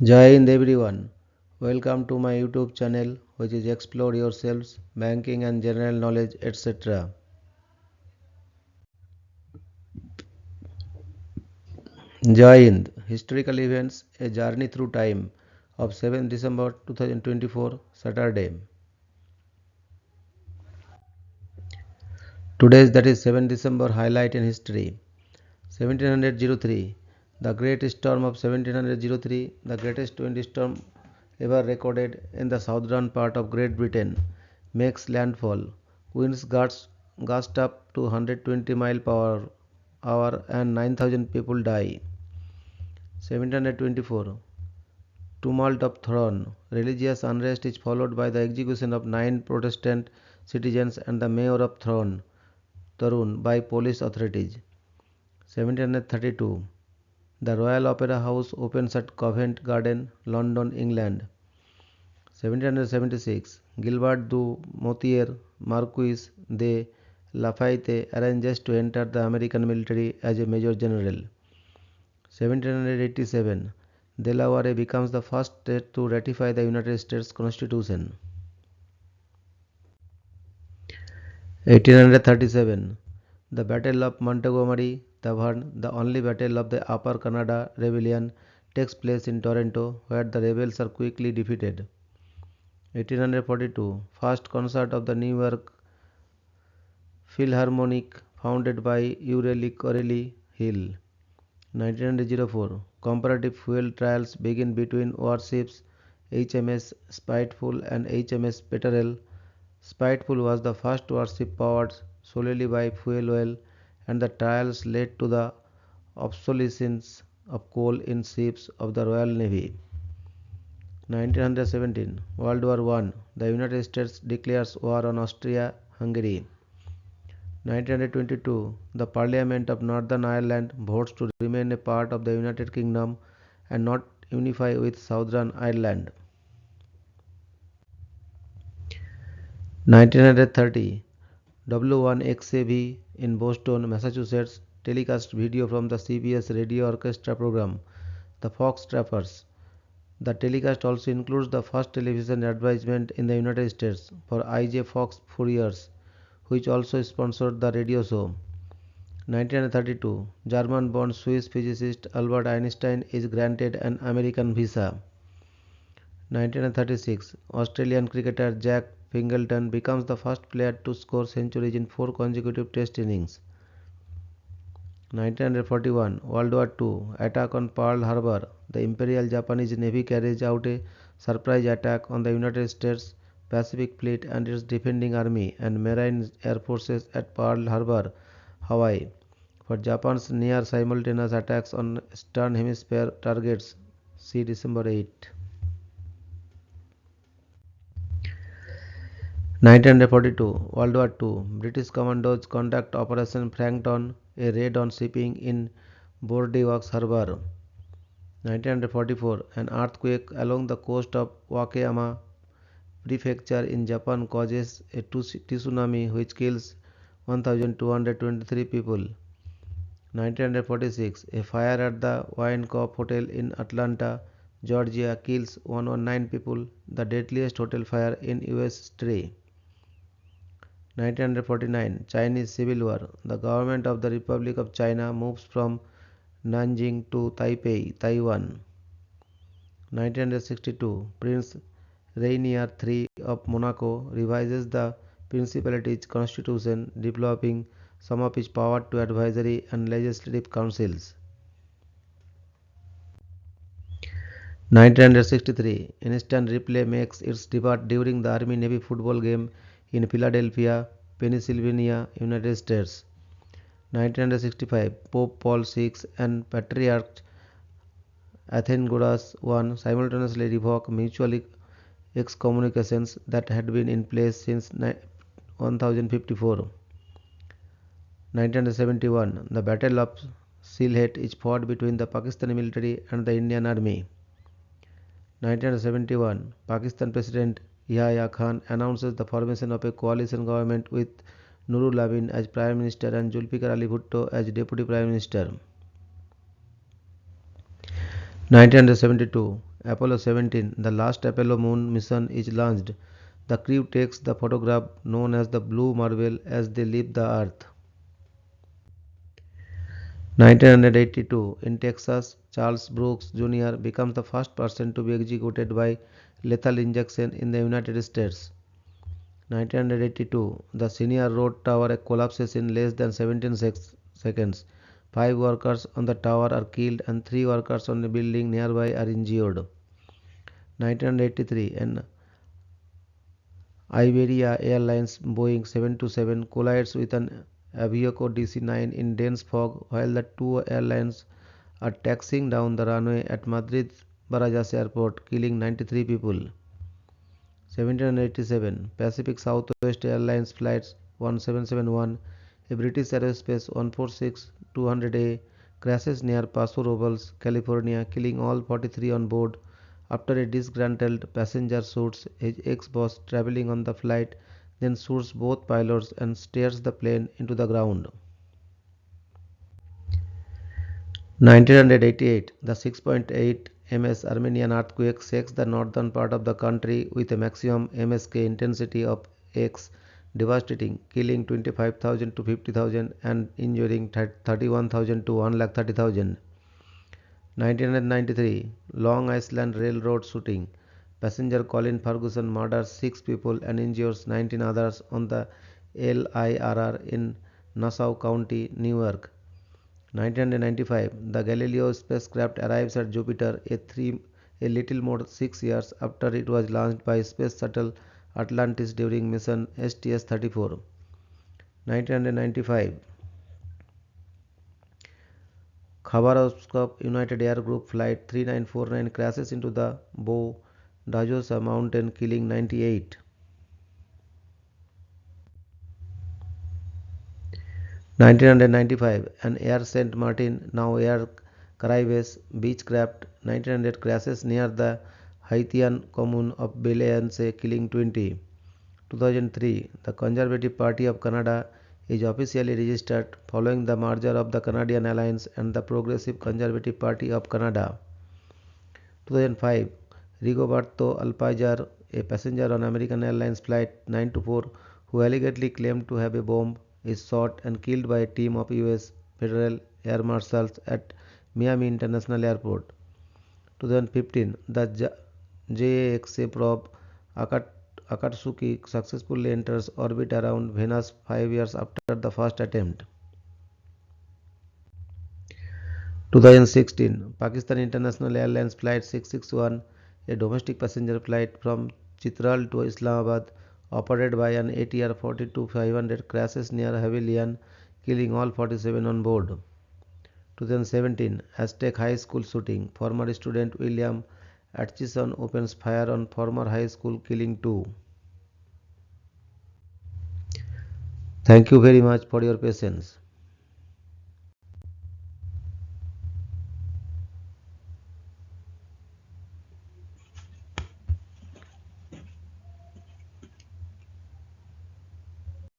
Jai Hind everyone. Welcome to my YouTube channel which is Explore Yourselves, Banking and General Knowledge etc. Jai Hind. Historical events, a journey through time of 7 December 2024, Saturday. Today's that is 7 December highlight in history. 1703. The Great Storm of 1703, the greatest windstorm ever recorded in the southern part of Great Britain, makes landfall. Winds gust up to 120 mile per hour and 9,000 people die. 1724. Tumult of Throne. Religious unrest is followed by the execution of 9 Protestant citizens and the mayor of Tarun by police authorities. 1732. The Royal Opera House opens at Covent Garden, London, England. 1776. Gilbert du Motier, Marquis de Lafayette, arranges to enter the American military as a Major General. 1787. Delaware becomes the first state to ratify the United States Constitution. 1837. The Battle of Montgomery Tavern, the only battle of the Upper Canada Rebellion, takes place in Toronto, where the rebels are quickly defeated. 1842. First concert of the New York Philharmonic, founded by Ureli Corelli Hill. 1904. Comparative fuel trials begin between warships HMS Spiteful and HMS Peterel. Spiteful was the first warship powered solely by fuel oil, and the trials led to the obsolescence of coal in ships of the Royal Navy. 1917. World War I. The United States declares war on Austria-Hungary. 1922. The Parliament of Northern Ireland votes to remain a part of the United Kingdom and not unify with Southern Ireland. 1930. W1XAV in Boston, Massachusetts telecast video from the CBS Radio Orchestra program, The Fox Trappers. The telecast also includes the first television advertisement in the United States for IJ Fox Fouriers, which also sponsored the radio show. 1932. German-born Swiss physicist Albert Einstein is granted an American visa. 1936. Australian cricketer Jack Pingleton becomes the first player to score centuries in 4 consecutive Test innings. 1941. World War II. Attack on Pearl Harbor. The Imperial Japanese Navy carries out a surprise attack on the United States Pacific Fleet and its defending army and marine air forces at Pearl Harbor, Hawaii, for Japan's near simultaneous attacks on Eastern Hemisphere targets. See December 8. 1942. World War II. British commandos conduct Operation Frankton, a raid on shipping in Bordeaux Harbor. 1944. An earthquake along the coast of Wakayama Prefecture in Japan causes a tsunami which kills 1,223 people. 1946. A fire at the Wynkoop Hotel in Atlanta, Georgia kills 119 people, the deadliest hotel fire in US history. 1949. Chinese Civil War. The government of the Republic of China moves from Nanjing to Taipei, Taiwan. 1962. Prince Rainier III of Monaco revises the Principality's constitution, developing some of its power to advisory and legislative councils. 1963. Instant replay makes its debut during the Army-Navy football game in Philadelphia, Pennsylvania, United States. 1965. Pope Paul VI and Patriarch Athenagoras I simultaneously revoke mutual excommunications that had been in place since 1054. 1971. The Battle of Sylhet is fought between the Pakistani military and the Indian Army. 1971. Pakistan President Yahya Khan announces the formation of a coalition government with Nurul Amin as Prime Minister and Zulfikar Ali Bhutto as Deputy Prime Minister. 1972. Apollo 17, the last Apollo moon mission is launched. The crew takes the photograph known as the Blue Marble as they leave the Earth. 1982, in Texas, Charles Brooks Jr. becomes the first person to be executed by lethal injection in the United States. 1982, the Senior Road Tower collapses in less than 17 seconds. Five workers on the tower are killed and three workers on the building nearby are injured. 1983, an Iberia Airlines Boeing 727 collides with an Aviaco DC-9 in dense fog while the two airlines are taxiing down the runway at Madrid Barajas Airport, killing 93 people. 1787, Pacific Southwest Airlines Flight 1771, a British Aerospace 146-200A, crashes near Paso Robles, California, killing all 43 on board. After a disgruntled passenger shoots his ex-boss traveling on the flight, then shoots both pilots and steers the plane into the ground. 1988, the 6.8 ms Armenian earthquake shakes the northern part of the country with a maximum MSK intensity of X, devastating, killing 25,000 to 50,000 and injuring 31,000 to 1,30,000. 1993, Long Island Railroad shooting. Passenger Colin Ferguson murders 6 people and injures 19 others on the LIRR in Nassau County, New York. 1995, the Galileo spacecraft arrives at Jupiter a little more 6 years after it was launched by Space Shuttle Atlantis during mission STS-34. 1995, Khabarovsk United Air Group Flight 3949 crashes into the Bo Dajosa mountain, killing 98. 1995, an Air Saint Martin, now Air Caribes Beechcraft 1900 crashes near the Haitian commune of Belize, killing 20. 2003, the Conservative Party of Canada is officially registered following the merger of the Canadian Alliance and the Progressive Conservative Party of Canada. 2005, Rigoberto Alpizar, a passenger on American Airlines Flight 924 who allegedly claimed to have a bomb, is shot and killed by a team of US Federal Air Marshals at Miami International Airport. 2015, the JAXA probe Akatsuki successfully enters orbit around Venus 5 years after the first attempt. 2016, Pakistan International Airlines Flight 661, a domestic passenger flight from Chitral to Islamabad, operated by an ATR 42-500, crashes near Havilian, killing all 47 on board. 2017, Aztec High School shooting. Former student William Atchison opens fire on former high school, killing 2. Thank you very much for your patience.